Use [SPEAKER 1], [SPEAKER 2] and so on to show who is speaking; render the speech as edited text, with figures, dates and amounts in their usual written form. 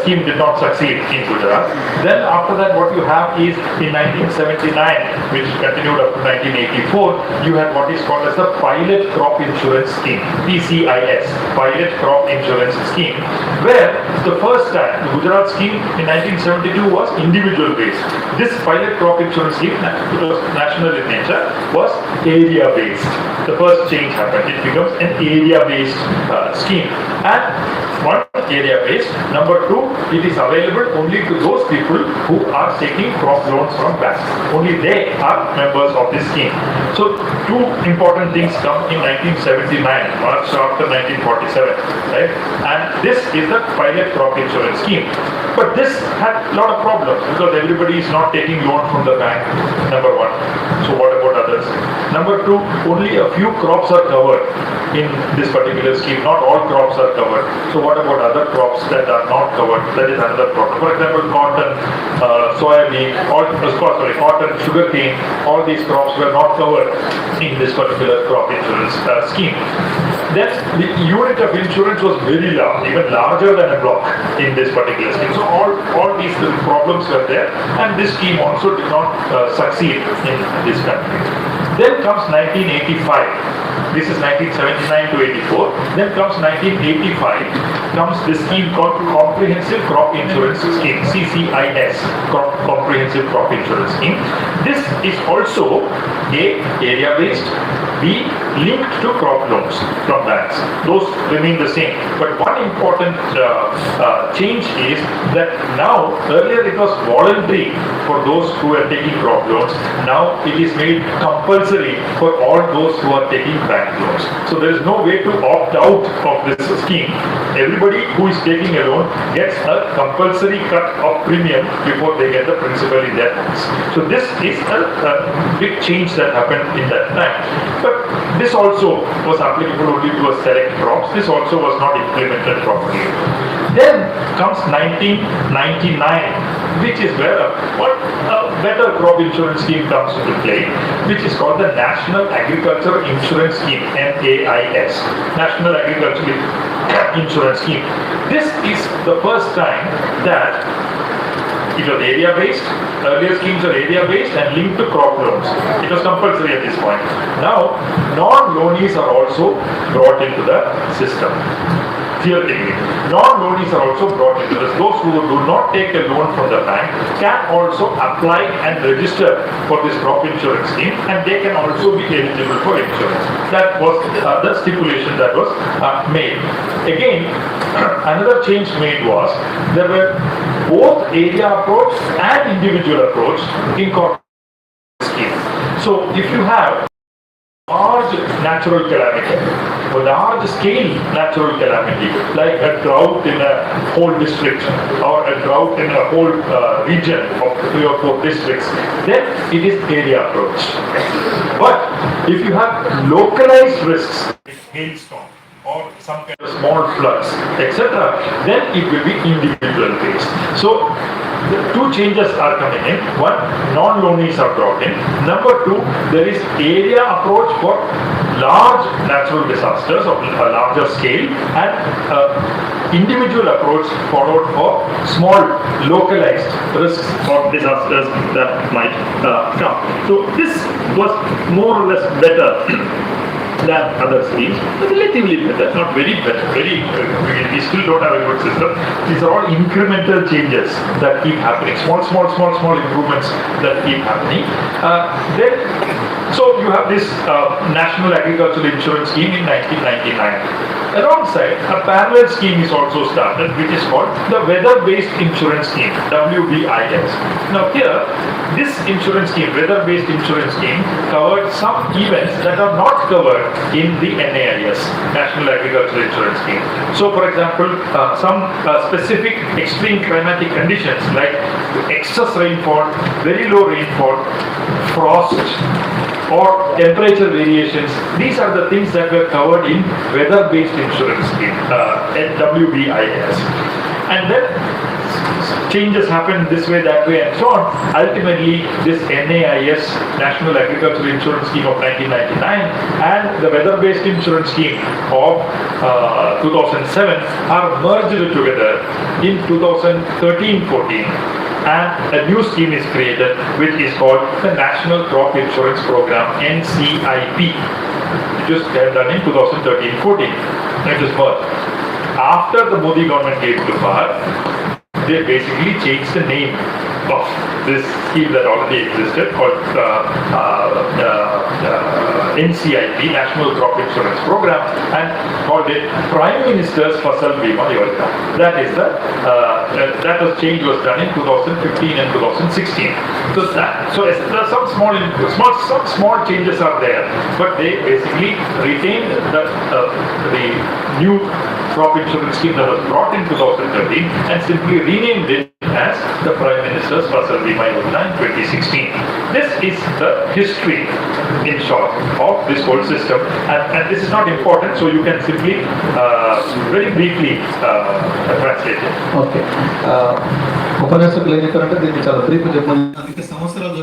[SPEAKER 1] scheme did not succeed in Gujarat. Then after that, what you have is in 1979, which continued up to 1984, you had what is called as the Pilot Crop Insurance Scheme, PCIS, Pilot Crop Insurance Scheme, where the first time the Gujarat scheme in 1972 was individual based. This Pilot Crop Insurance Scheme, it was national in nature, was area based. The first change happened. It becomes an area based scheme. And one, area based. Number two, it is available only to those people who are taking crop loans from banks. Only they are members of this scheme. So two important things come in 1979, March after 1947, right? And this is the Pilot Crop Insurance Scheme. But this had a lot of problems because everybody is not taking loan from the bank, number one. So what about others? Number two, only a few crops are covered in this particular scheme. Not all crops are covered. So what about other crops that are not covered? That is another problem. For example, cotton, soybean, cotton, sugarcane, all these crops were not covered in this particular crop insurance scheme. Then the unit of insurance was very large, even larger than a block in this particular scheme. So all these problems were there, and this scheme also did not succeed in this country. Then comes 1985. This is 1979 to 84. Then comes 1985. Comes this scheme called Comprehensive Crop Insurance Scheme, CCIS, Comprehensive Crop Insurance Scheme. This is also A, area-based, B, linked to crop loans from banks. Those remain the same. But one important change is that now, earlier it was voluntary for those who are taking crop loans. Now it is made compulsory for all those who are taking bank loans. So there is no way to opt out of this scheme. Everybody who is taking a loan gets a compulsory cut of premium before they get the principal in their hands. So this is a big change that happened in that time. But this also was applicable only to a select crops. This also was not implemented properly. Then comes 1999, which is where a better crop insurance scheme comes into play, which is called the National Agriculture Insurance Scheme, NAIS, National Agricultural Insurance Scheme. This is the first time that it was area-based. Earlier schemes were area-based and linked to crop loans. It was compulsory at this point. Now, non-loanees are also brought into the system. Theoretically, non-loanees are also brought into this. Those who do not take a loan from the bank can also apply and register for this crop insurance scheme, and they can also be eligible for insurance. That was the stipulation that was made. Again, another change made was there were both area approach and individual approach in crop scheme. So if you have large natural calamity, a large scale natural calamity, like a drought in a whole district or a drought in a whole region of 3 or 4 districts, then it is area approach. But if you have localized risks, like hailstorm or some kind of small floods, etc., then it will be individual based. So the two changes are coming in. One, non-loanees are brought in. Number two, there is area approach for large natural disasters of a larger scale, and individual approach followed for small localized risks or disasters that might come. So this was more or less better than other schemes, but relatively better, not very better. We still don't have a good system. These are all incremental changes that keep happening, small improvements that keep happening. So you have this National Agricultural Insurance Scheme in 1999. Alongside, a parallel scheme is also started, which is called the Weather-Based Insurance Scheme, WBIS. Now here, this insurance scheme, weather-based insurance scheme, covered some events that are not covered in the NAIS, National Agricultural Insurance Scheme. So for example, some specific extreme climatic conditions like excess rainfall, very low rainfall, frost, or temperature variations, these are the things that were covered in weather-based insurance scheme, WBIS. And then changes happened this way, that way, and so on. Ultimately, this NAIS, National Agricultural Insurance Scheme of 1999, and the weather-based insurance scheme of 2007 are merged together in 2013-14. And a new scheme is created, which is called the National Crop Insurance Program, NCIP. It was done in 2013-14. It was merged. After the Modi government came to power, they basically changed the name of this scheme that already existed, called NCIP, National Crop Insurance Program, and called it Prime Minister's Fasal Bima Yojana. That is the change was done in 2015 and 2016. So some small changes are there, but they basically retained the new crop insurance scheme that was brought in 2013 and simply renamed it as the Prime Minister's Fasal Bima Yojana in 2016. This is the history, in short, of this whole system, and this is not important, so you can simply very briefly translate it.
[SPEAKER 2] Okay. ఉపన్యాసకులు ఏం చెప్పారంటే దీన్ని చాలా brief చెప్పాలి. సంవత్సరాలు